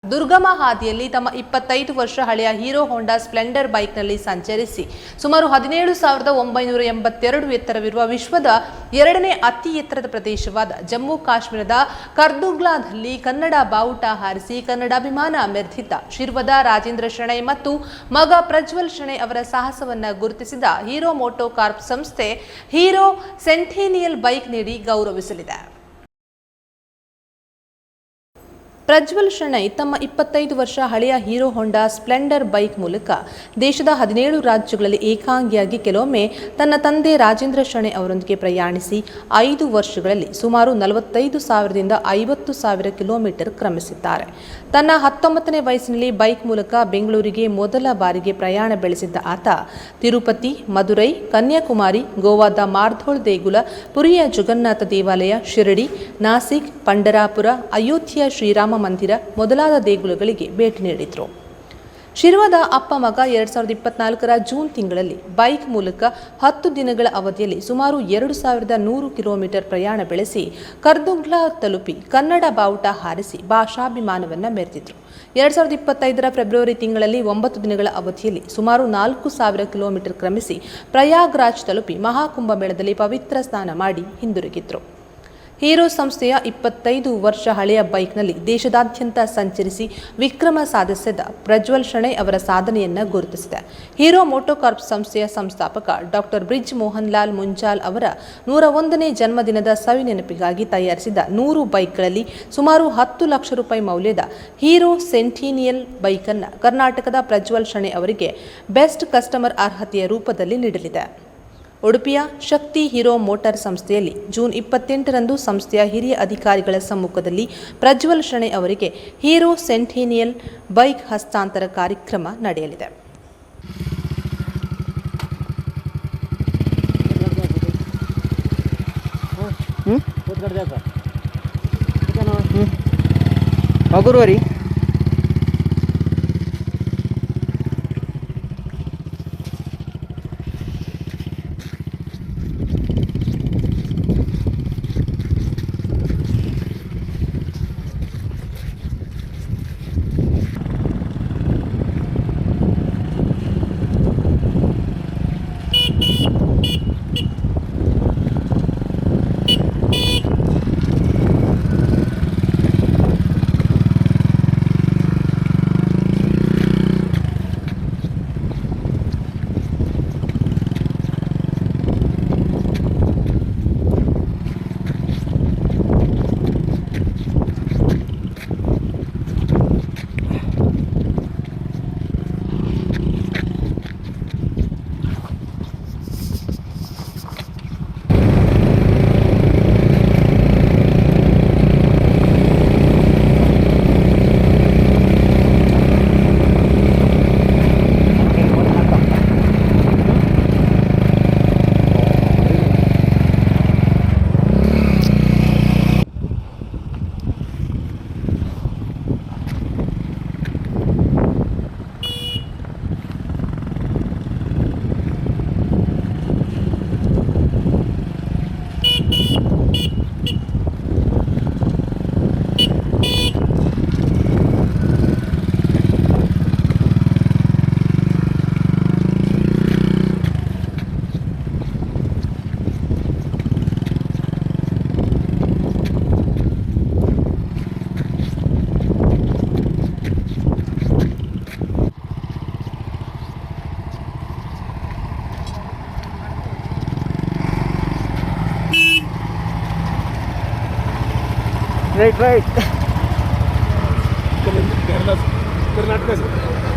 ದುರ್ಗಮ ಹಾದಿಯಲ್ಲಿ ತಮ್ಮ 25 ವರ್ಷ ಹಳೆಯ ಹೀರೋ ಹೋಂಡಾ ಸ್ಪ್ಲೆಂಡರ್ ಬೈಕ್ನಲ್ಲಿ ಸಂಚರಿಸಿ ಸುಮಾರು 17,982 ಎತ್ತರವಿರುವ ವಿಶ್ವದ ಎರಡನೇ ಅತಿ ಎತ್ತರದ ಪ್ರದೇಶವಾದ ಜಮ್ಮು ಕಾಶ್ಮೀರದ ಕರ್ದುಗ್ಲಾದಲ್ಲಿ ಕನ್ನಡ ಬಾವುಟ ಹಾರಿಸಿ ಕನ್ನಡಾಭಿಮಾನ ಮೆರೆದಿದ್ದ ಶಿರ್ವದ ರಾಜೇಂದ್ರ ಶೆಣೈ ಮತ್ತು ಮಗ ಪ್ರಜ್ವಲ್ ಶೆಣೈ ಅವರ ಸಾಹಸವನ್ನು ಗುರುತಿಸಿದ ಹೀರೋ ಮೋಟೋ ಕಾರ್ಪ್ ಸಂಸ್ಥೆ ಹೀರೋ ಸೆಂಟಿನಿಯಲ್ ಬೈಕ್ ನೀಡಿ ಗೌರವಿಸಲಿದೆ. ಪ್ರಜ್ವಲ್ ಶೆಣೈ ತಮ್ಮ 25 ವರ್ಷ ಹಳೆಯ ಹೀರೋ ಹೋಂಡಾ ಸ್ಪ್ಲೆಂಡರ್ ಬೈಕ್ ಮೂಲಕ ದೇಶದ 17 ರಾಜ್ಯಗಳಲ್ಲಿ ಏಕಾಂಗಿಯಾಗಿ ಕೆಲವೊಮ್ಮೆ ತನ್ನ ತಂದೆ ರಾಜೇಂದ್ರ ಶೆಣೈ ಅವರೊಂದಿಗೆ ಪ್ರಯಾಣಿಸಿ 5 ವರ್ಷಗಳಲ್ಲಿ ಸುಮಾರು 45,000ರಿಂದ 50,000 ಕಿಲೋಮೀಟರ್ ಕ್ರಮಿಸಿದ್ದಾರೆ. ತನ್ನ 19ನೇ ವಯಸ್ಸಿನಲ್ಲಿ ಬೈಕ್ ಮೂಲಕ ಬೆಂಗಳೂರಿಗೆ ಮೊದಲ ಬಾರಿಗೆ ಪ್ರಯಾಣ ಬೆಳೆಸಿದ್ದ ಆತ ತಿರುಪತಿ, ಮದುರೈ, ಕನ್ಯಾಕುಮಾರಿ, ಗೋವಾದ ಮಾರ್ಧೋಳ್ ದೇಗುಲ, ಪುರಿಯ ಜಗನ್ನಾಥ ದೇವಾಲಯ, ಶಿರಡಿ, ನಾಸಿಕ್, ಪಂಡರಾಪುರ, ಅಯೋಧ್ಯೆಯ ಶ್ರೀರಾಮ ಮಂದಿರ ಮೊದಲಾದ ದೇಗುಲಗಳಿಗೆ ಭೇಟಿ ನೀಡಿದರು. ಶಿರ್ವದ ಅಪ್ಪ ಮಗ 2024ರ ಜೂನ್ ತಿಂಗಳಲ್ಲಿ ಬೈಕ್ ಮೂಲಕ 10 ದಿನಗಳ ಅವಧಿಯಲ್ಲಿ ಸುಮಾರು 2,100 ಕಿಲೋಮೀಟರ್ ಪ್ರಯಾಣ ಬೆಳೆಸಿ ಕರ್ದುಗ್ಲಾ ತಲುಪಿ ಕನ್ನಡ ಬಾವುಟ ಹಾರಿಸಿ ಭಾಷಾಭಿಮಾನವನ್ನು ಮೆರೆದಿದ್ರು. 2025ರ ಫೆಬ್ರವರಿ ತಿಂಗಳಲ್ಲಿ 9 ದಿನಗಳ ಅವಧಿಯಲ್ಲಿ ಸುಮಾರು 4,000 ಕಿಲೋಮೀಟರ್ ಕ್ರಮಿಸಿ ಪ್ರಯಾಗ್ರಾಜ್ ತಲುಪಿ ಮಹಾಕುಂಭಮೇಳದಲ್ಲಿ ಪವಿತ್ರ ಸ್ನಾನ ಮಾಡಿ ಹಿಂದಿರುಗಿದ್ರು. ಹೀರೋ ಸಂಸ್ಥೆಯ 25 ವರ್ಷ ಹಳೆಯ ಬೈಕ್ನಲ್ಲಿ ದೇಶದಾದ್ಯಂತ ಸಂಚರಿಸಿ ವಿಕ್ರಮ ಸಾಧಿಸಿದ ಪ್ರಜ್ವಲ್ ಶೆಣೈ ಅವರ ಸಾಧನೆಯನ್ನು ಗುರುತಿಸಿದೆ. ಹೀರೋ ಮೋಟೋಕಾರ್ಪ್ ಸಂಸ್ಥೆಯ ಸಂಸ್ಥಾಪಕ ಡಾಕ್ಟರ್ ಬ್ರಿಜ್ ಮೋಹನ್ ಲಾಲ್ ಮುಂಜಾಲ್ ಅವರ 101ನೇ ಜನ್ಮದಿನದ ಸವಿ ನೆನಪಿಗಾಗಿ ತಯಾರಿಸಿದ 100 ಬೈಕ್ಗಳಲ್ಲಿ ಸುಮಾರು 10 ಲಕ್ಷ ರೂಪಾಯಿ ಮೌಲ್ಯದ ಹೀರೋ ಸೆಂಟಿನಿಯಲ್ ಬೈಕನ್ನು ಕರ್ನಾಟಕದ ಪ್ರಜ್ವಲ್ ಶೆಣೈ ಅವರಿಗೆ ಬೆಸ್ಟ್ ಕಸ್ಟಮರ್ ಅರ್ಹತೆಯ ರೂಪದಲ್ಲಿ ನೀಡಲಿದೆ. ಉಡುಪಿಯ ಶಕ್ತಿ ಹೀರೋ ಮೋಟಾರ್ ಸಂಸ್ಥೆಯಲ್ಲಿ ಜೂನ್ 28ರಂದು ಸಂಸ್ಥೆಯ ಹಿರಿಯ ಅಧಿಕಾರಿಗಳ ಸಮ್ಮುಖದಲ್ಲಿ ಪ್ರಜ್ವಲ್ ಶೆಣೈ ಅವರಿಗೆ ಹೀರೋ ಸೆಂಟಿನಿಯಲ್ ಬೈಕ್ ಹಸ್ತಾಂತರ ಕಾರ್ಯಕ್ರಮ ನಡೆಯಲಿದೆ. Right. Karnataka.